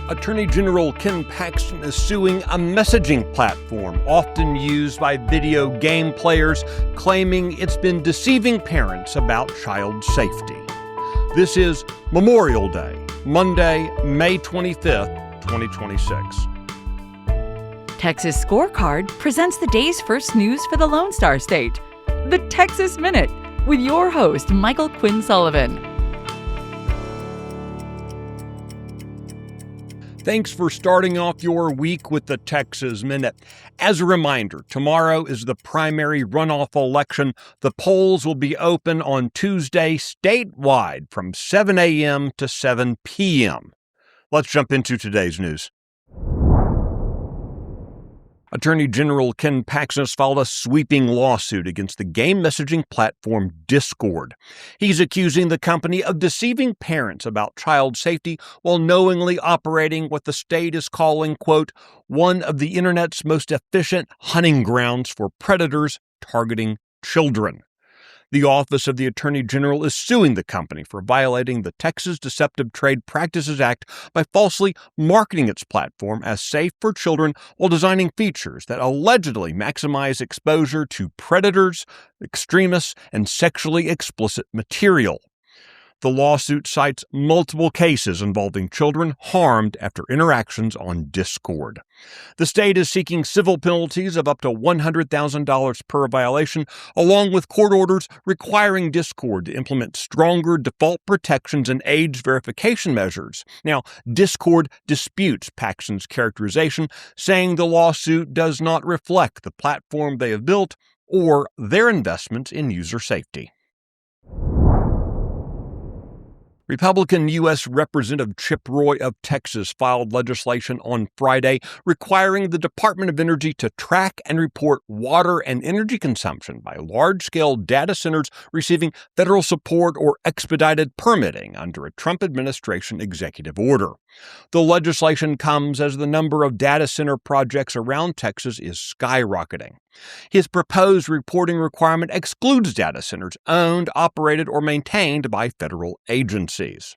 Attorney General Ken Paxton is suing a messaging platform often used by video game players, claiming it's been deceiving parents about child safety. This is Memorial Day, Monday, May 25th, 2026. Texas Scorecard presents the day's first news for the Lone Star State. The Texas Minute, with your host, Michael Quinn Sullivan. Thanks for starting off your week with the Texas Minute. As a reminder, tomorrow is the primary runoff election. The polls will be open on Tuesday statewide from 7 a.m. to 7 p.m. Let's jump into today's news. Attorney General Ken Paxton has filed a sweeping lawsuit against the game messaging platform Discord. He's accusing the company of deceiving parents about child safety while knowingly operating what the state is calling, quote, one of the internet's most efficient hunting grounds for predators targeting children. The Office of the Attorney General is suing the company for violating the Texas Deceptive Trade Practices Act by falsely marketing its platform as safe for children while designing features that allegedly maximize exposure to predators, extremists, and sexually explicit material. The lawsuit cites multiple cases involving children harmed after interactions on Discord. The state is seeking civil penalties of up to $100,000 per violation, along with court orders requiring Discord to implement stronger default protections and age verification measures. Now, Discord disputes Paxton's characterization, saying the lawsuit does not reflect the platform they have built or their investments in user safety. Republican U.S. Representative Chip Roy of Texas filed legislation on Friday requiring the Department of Energy to track and report water and energy consumption by large-scale data centers receiving federal support or expedited permitting under a Trump administration executive order. The legislation comes as the number of data center projects around Texas is skyrocketing. His proposed reporting requirement excludes data centers owned, operated, or maintained by federal agencies.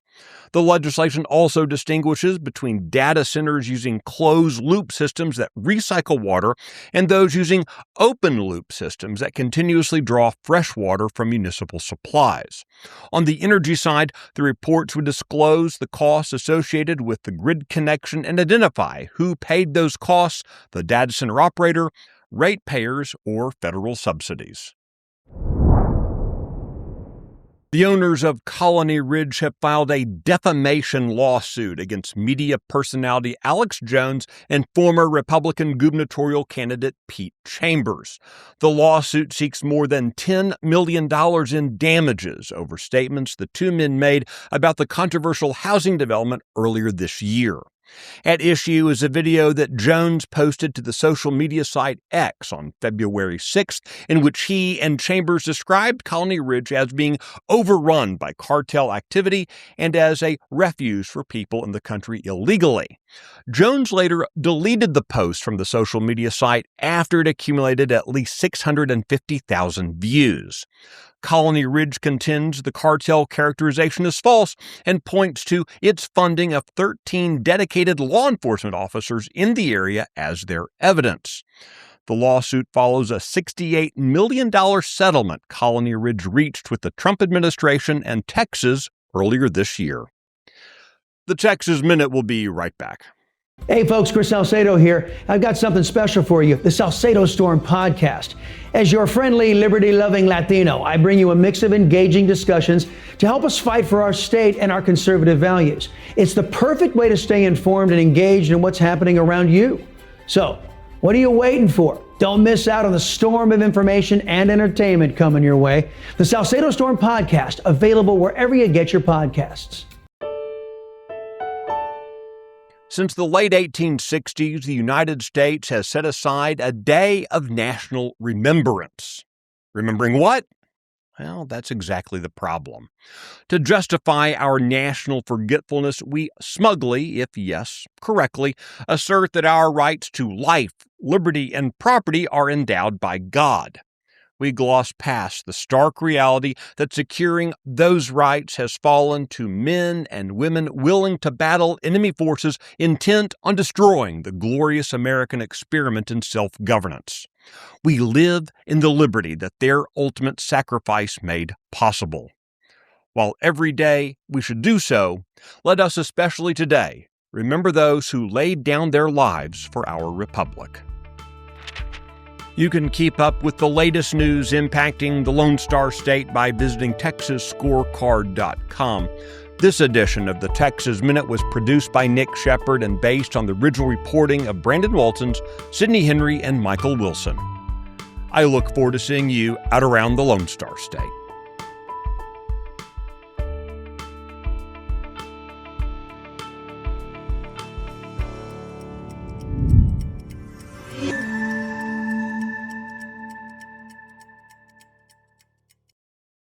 The legislation also distinguishes between data centers using closed-loop systems that recycle water and those using open-loop systems that continuously draw fresh water from municipal supplies. On the energy side, the reports would disclose the costs associated with the grid connection and identify who paid those costs, the data center operator, ratepayers, or federal subsidies. The owners of Colony Ridge have filed a defamation lawsuit against media personality Alex Jones and former Republican gubernatorial candidate Pete Chambers. The lawsuit seeks more than $10 million in damages over statements the two men made about the controversial housing development earlier this year. At issue is a video that Jones posted to the social media site X on February 6th, in which he and Chambers described Colony Ridge as being overrun by cartel activity and as a refuge for people in the country illegally. Jones later deleted the post from the social media site after it accumulated at least 650,000 views. Colony Ridge contends the cartel characterization is false and points to its funding of 13 dedicated law enforcement officers in the area as their evidence. The lawsuit follows a $68 million settlement Colony Ridge reached with the Trump administration and Texas earlier this year. The Texas Minute will be right back. Hey folks, Chris Salcedo here. I've got something special for you, the Salcedo Storm podcast. As your friendly, liberty-loving Latino, I bring you a mix of engaging discussions to help us fight for our state and our conservative values. It's the perfect way to stay informed and engaged in what's happening around you. So, what are you waiting for? Don't miss out on the storm of information and entertainment coming your way. The Salcedo Storm podcast, available wherever you get your podcasts. Since the late 1860s, the United States has set aside a day of national remembrance. Remembering what? Well, that's exactly the problem. To justify our national forgetfulness, we smugly, if yes, correctly, assert that our rights to life, liberty, and property are endowed by God. we gloss past the stark reality that securing those rights has fallen to men and women willing to battle enemy forces intent on destroying the glorious American experiment in self-governance. We live in the liberty that their ultimate sacrifice made possible. While every day we should do so, let us especially today remember those who laid down their lives for our republic. You can keep up with the latest news impacting the Lone Star State by visiting TexasScorecard.com. This edition of the Texas Minute was produced by Nick Shepard and based on the original reporting of Brandon Waltons, Sidney Henry, and Michael Wilson. I look forward to seeing you out around the Lone Star State.